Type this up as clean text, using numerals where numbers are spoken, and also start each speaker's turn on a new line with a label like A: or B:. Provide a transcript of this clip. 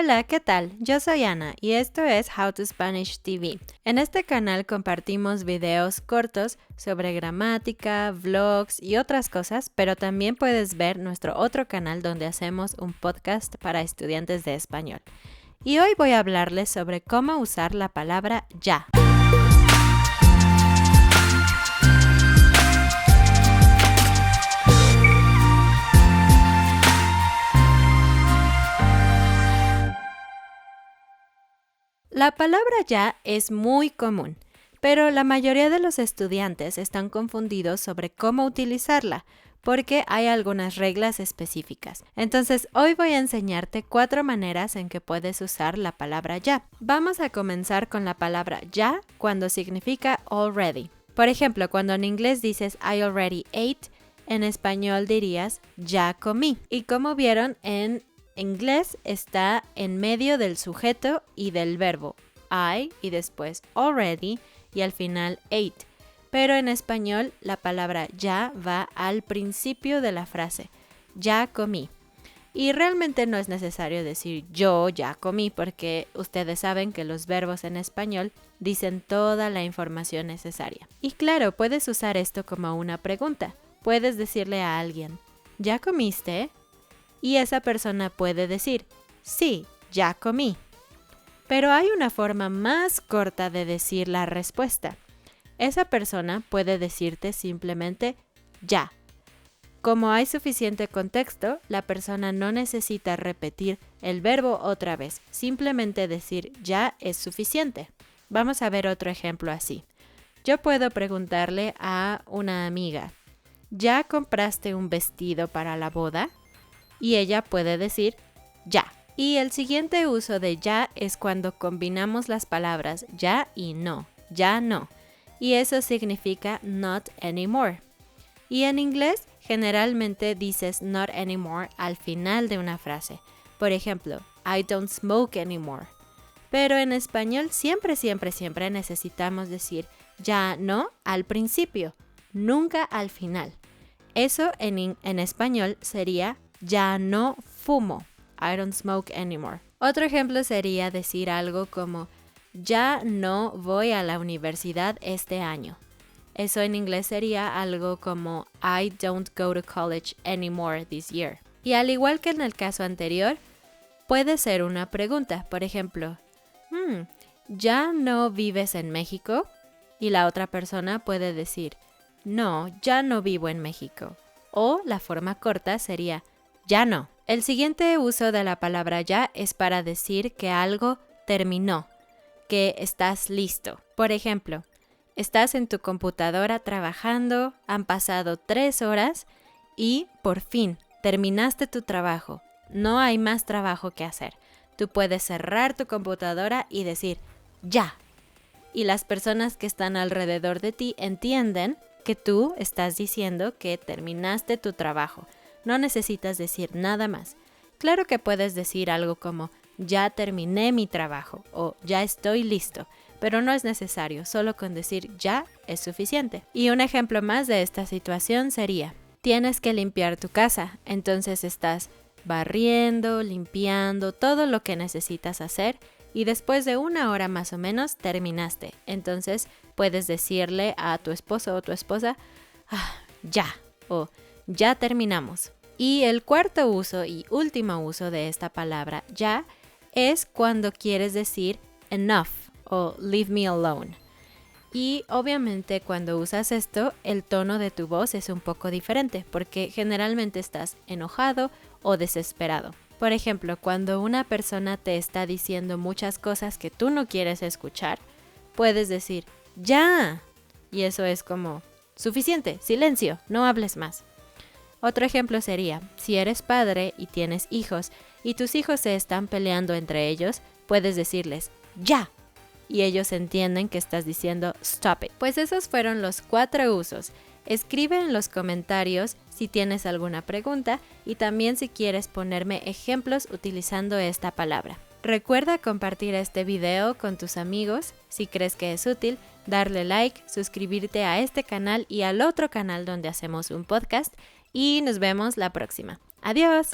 A: Hola, ¿qué tal? Yo soy Ana y esto es How to Spanish TV. En este canal compartimos videos cortos sobre gramática, vlogs y otras cosas, pero también puedes ver nuestro otro canal donde hacemos un podcast para estudiantes de español. Y hoy voy a hablarles sobre cómo usar la palabra ya. La palabra ya es muy común, pero la mayoría de los estudiantes están confundidos sobre cómo utilizarla, porque hay algunas reglas específicas. Entonces, hoy voy a enseñarte 4 maneras en que puedes usar la palabra ya. Vamos a comenzar con la palabra ya cuando significa already. Por ejemplo, cuando en inglés dices I already ate, en español dirías ya comí. Y como vieron, en inglés está en medio del sujeto y del verbo I y después already y al final ate. Pero en español la palabra ya va al principio de la frase, ya comí. Y realmente no es necesario decir yo ya comí porque ustedes saben que los verbos en español dicen toda la información necesaria. Y claro, puedes usar esto como una pregunta. Puedes decirle a alguien, ¿ya comiste? Y esa persona puede decir, sí, ya comí. Pero hay una forma más corta de decir la respuesta. Esa persona puede decirte simplemente ya. Como hay suficiente contexto, la persona no necesita repetir el verbo otra vez. Simplemente decir ya es suficiente. Vamos a ver otro ejemplo así. Yo puedo preguntarle a una amiga, ¿ya compraste un vestido para la boda? Y ella puede decir ya. Y el siguiente uso de ya es cuando combinamos las palabras ya y no, ya no. Y eso significa not anymore. Y en inglés generalmente dices not anymore al final de una frase. Por ejemplo, I don't smoke anymore. Pero en español siempre necesitamos decir ya no al principio, nunca al final. Eso en español sería ya no fumo. I don't smoke anymore. Otro ejemplo sería decir algo como ya no voy a la universidad este año. Eso en inglés sería algo como I don't go to college anymore this year. Y al igual que en el caso anterior, puede ser una pregunta. Por ejemplo, ¿ya no vives en México? Y la otra persona puede decir, no, ya no vivo en México. O la forma corta sería, ya no. El siguiente uso de la palabra ya es para decir que algo terminó, que estás listo. Por ejemplo, estás en tu computadora trabajando, han pasado 3 horas y por fin terminaste tu trabajo. No hay más trabajo que hacer. Tú puedes cerrar tu computadora y decir ya. Y las personas que están alrededor de ti entienden que tú estás diciendo que terminaste tu trabajo. No necesitas decir nada más. Claro que puedes decir algo como ya terminé mi trabajo o ya estoy listo, pero no es necesario, solo con decir ya es suficiente. Y un ejemplo más de esta situación sería, tienes que limpiar tu casa, entonces estás barriendo, limpiando, todo lo que necesitas hacer y después de 1 hora más o menos terminaste. Entonces puedes decirle a tu esposo o tu esposa, ya o ya terminamos. Y el cuarto uso y último uso de esta palabra ya es cuando quieres decir enough o leave me alone. Y obviamente cuando usas esto, el tono de tu voz es un poco diferente porque generalmente estás enojado o desesperado. Por ejemplo, cuando una persona te está diciendo muchas cosas que tú no quieres escuchar, puedes decir ya. Y eso es como suficiente, silencio, no hables más. Otro ejemplo sería, si eres padre y tienes hijos y tus hijos se están peleando entre ellos, puedes decirles ya. Y ellos entienden que estás diciendo stop it. Pues esos fueron los 4 usos. Escribe en los comentarios si tienes alguna pregunta y también si quieres ponerme ejemplos utilizando esta palabra. Recuerda compartir este video con tus amigos si crees que es útil, darle like, suscribirte a este canal y al otro canal donde hacemos un podcast y nos vemos la próxima. ¡Adiós!